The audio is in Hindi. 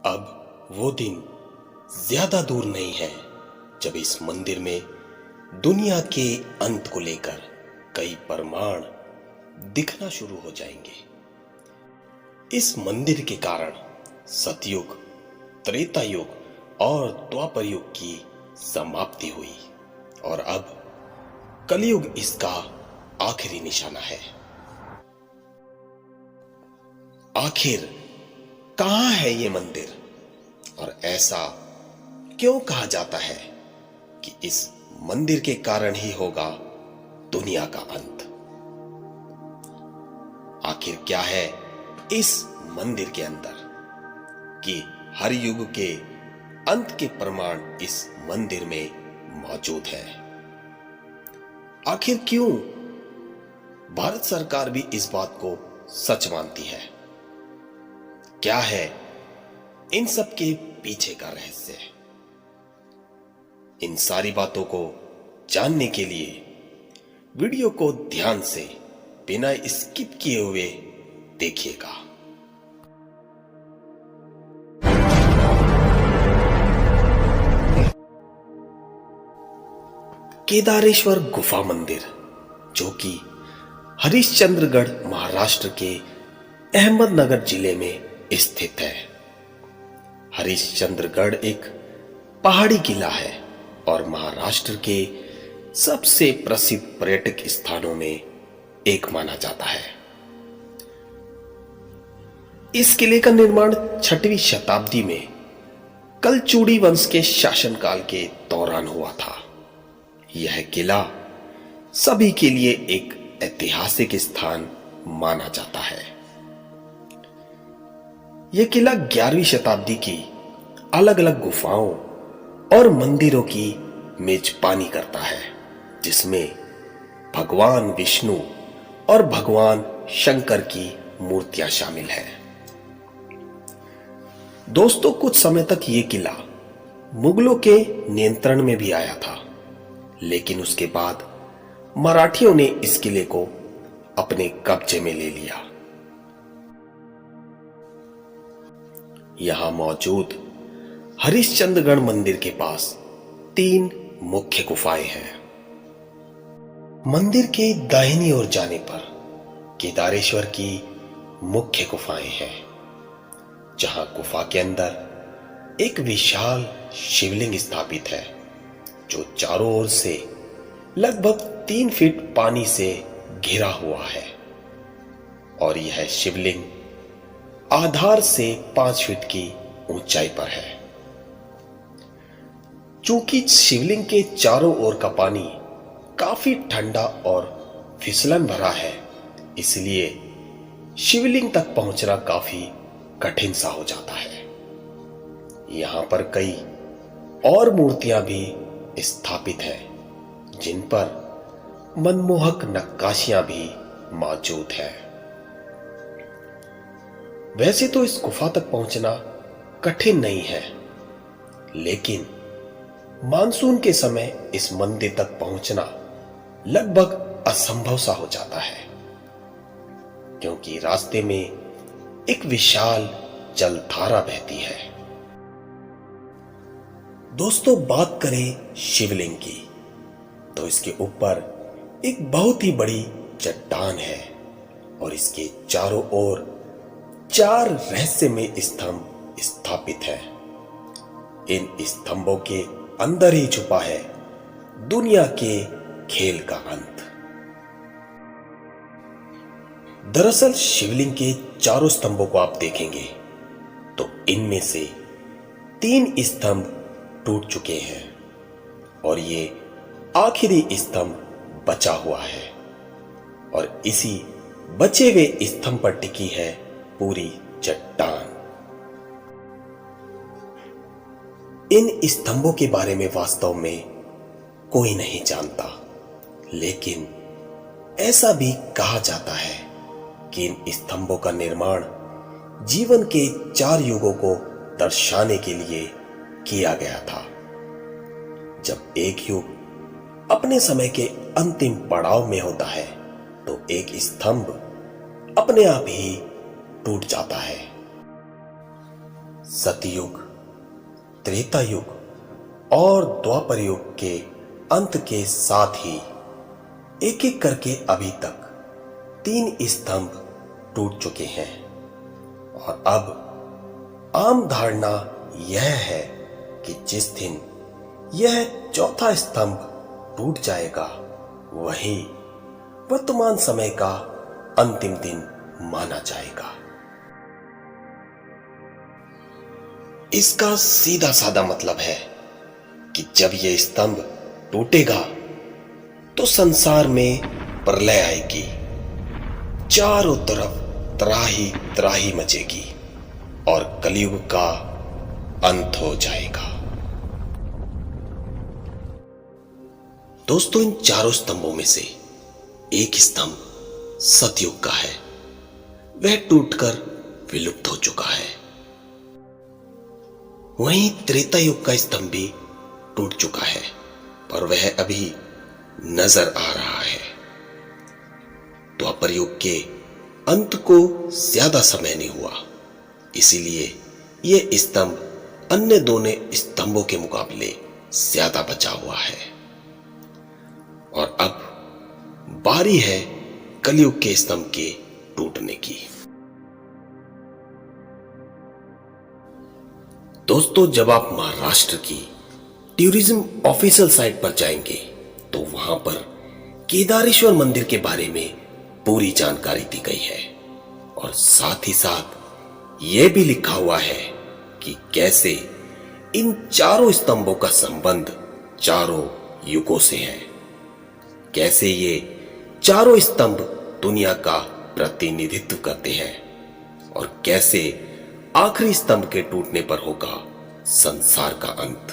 अब वो दिन ज्यादा दूर नहीं है जब इस मंदिर में दुनिया के अंत को लेकर कई प्रमाण दिखना शुरू हो जाएंगे। इस मंदिर के कारण सतयुग, त्रेता युग और द्वापर युग की समाप्ति हुई और अब कलयुग इसका आखिरी निशाना है। आखिर कहां है ये मंदिर और ऐसा क्यों कहा जाता है कि इस मंदिर के कारण ही होगा दुनिया का अंत? आखिर क्या है इस मंदिर के अंदर कि हर युग के अंत के प्रमाण इस मंदिर में मौजूद है? आखिर क्यों भारत सरकार भी इस बात को सच मानती है? क्या है इन सब के पीछे का रहस्य? इन सारी बातों को जानने के लिए वीडियो को ध्यान से बिना स्किप किए हुए देखिएगा। केदारेश्वर गुफा मंदिर, जो कि हरिश्चंद्रगढ़ महाराष्ट्र के अहमदनगर जिले में स्थित है। हरिश्चंद्रगढ़ एक पहाड़ी किला है और महाराष्ट्र के सबसे प्रसिद्ध पर्यटक स्थानों में एक माना जाता है। इस किले का निर्माण 6वीं शताब्दी में कलचुड़ी वंश के शासनकाल के दौरान हुआ था। यह किला सभी के लिए एक ऐतिहासिक स्थान माना जाता है। यह किला 11वीं शताब्दी की अलग अलग गुफाओं और मंदिरों की मेजबानी करता है, जिसमें भगवान विष्णु और भगवान शंकर की मूर्तियां शामिल हैं। दोस्तों, कुछ समय तक यह किला मुगलों के नियंत्रण में भी आया था, लेकिन उसके बाद मराठियों ने इस किले को अपने कब्जे में ले लिया। यहां मौजूद हरिश्चंद्रगढ़ मंदिर के पास 3 मुख्य गुफाएं हैं। मंदिर के दाहिनी ओर जाने पर केदारेश्वर की मुख्य गुफाएं हैं, जहां गुफा के अंदर एक विशाल शिवलिंग स्थापित है, जो चारों ओर से लगभग 3 फीट पानी से घिरा हुआ है और यह शिवलिंग आधार से 5 फीट की ऊंचाई पर है। चूंकि शिवलिंग के चारों ओर का पानी काफी ठंडा और फिसलन भरा है, इसलिए शिवलिंग तक पहुंचना काफी कठिन सा हो जाता है। यहां पर कई और मूर्तियां भी स्थापित हैं, जिन पर मनमोहक नक्काशियां भी मौजूद हैं। वैसे तो इस गुफा तक पहुंचना कठिन नहीं है, लेकिन मानसून के समय इस मंदिर तक पहुंचना लगभग असंभव सा हो जाता है, क्योंकि रास्ते में एक विशाल जलधारा बहती है। दोस्तों, बात करें शिवलिंग की, तो इसके ऊपर एक बहुत ही बड़ी चट्टान है और इसके चारों ओर 4 रहस्यमय स्तंभ स्थापित हैं। इन स्तंभों के अंदर ही छुपा है दुनिया के खेल का अंत। दरअसल शिवलिंग के चारों स्तंभों को आप देखेंगे तो इनमें से 3 स्तंभ टूट चुके हैं और ये आखिरी स्तंभ बचा हुआ है और इसी बचे हुए स्तंभ पर टिकी है पूरी चट्टान। इन स्तंभों के बारे में वास्तव में कोई नहीं जानता, लेकिन ऐसा भी कहा जाता है कि इन स्तंभों का निर्माण जीवन के 4 युगों को दर्शाने के लिए किया गया था। जब एक युग अपने समय के अंतिम पड़ाव में होता है, तो एक स्तंभ अपने आप ही टूट जाता है। सतयुग, त्रेता युग और द्वापर युग के अंत के साथ ही एक एक करके अभी तक 3 स्तंभ टूट चुके हैं और अब आम धारणा यह है कि जिस दिन यह चौथा स्तंभ टूट जाएगा वही वर्तमान समय का अंतिम दिन माना जाएगा। इसका सीधा साधा मतलब है कि जब यह स्तंभ टूटेगा तो संसार में प्रलय आएगी, चारों तरफ त्राही त्राही मचेगी और कलयुग का अंत हो जाएगा। दोस्तों, इन चारों स्तंभों में से एक स्तंभ सतयुग का है, वह टूटकर विलुप्त हो चुका है। वहीं त्रेता युग का स्तंभ भी टूट चुका है, पर वह अभी नजर आ रहा है। द्वापर युग के अंत को ज्यादा समय नहीं हुआ, इसीलिए यह स्तंभ अन्य दोनों स्तंभों के मुकाबले ज्यादा बचा हुआ है। और अब बारी है कलयुग के स्तंभ के टूटने की। दोस्तों, जब आप महाराष्ट्र की टूरिज्म ऑफिशियल साइट पर जाएंगे तो वहां पर केदारेश्वर मंदिर के बारे में पूरी जानकारी दी गई है और साथ ही साथ यह भी लिखा हुआ है कि कैसे इन चारों स्तंभों का संबंध चारों युगों से है, कैसे ये चारों स्तंभ दुनिया का प्रतिनिधित्व करते हैं और कैसे आखिरी स्तंभ के टूटने पर होगा संसार का अंत।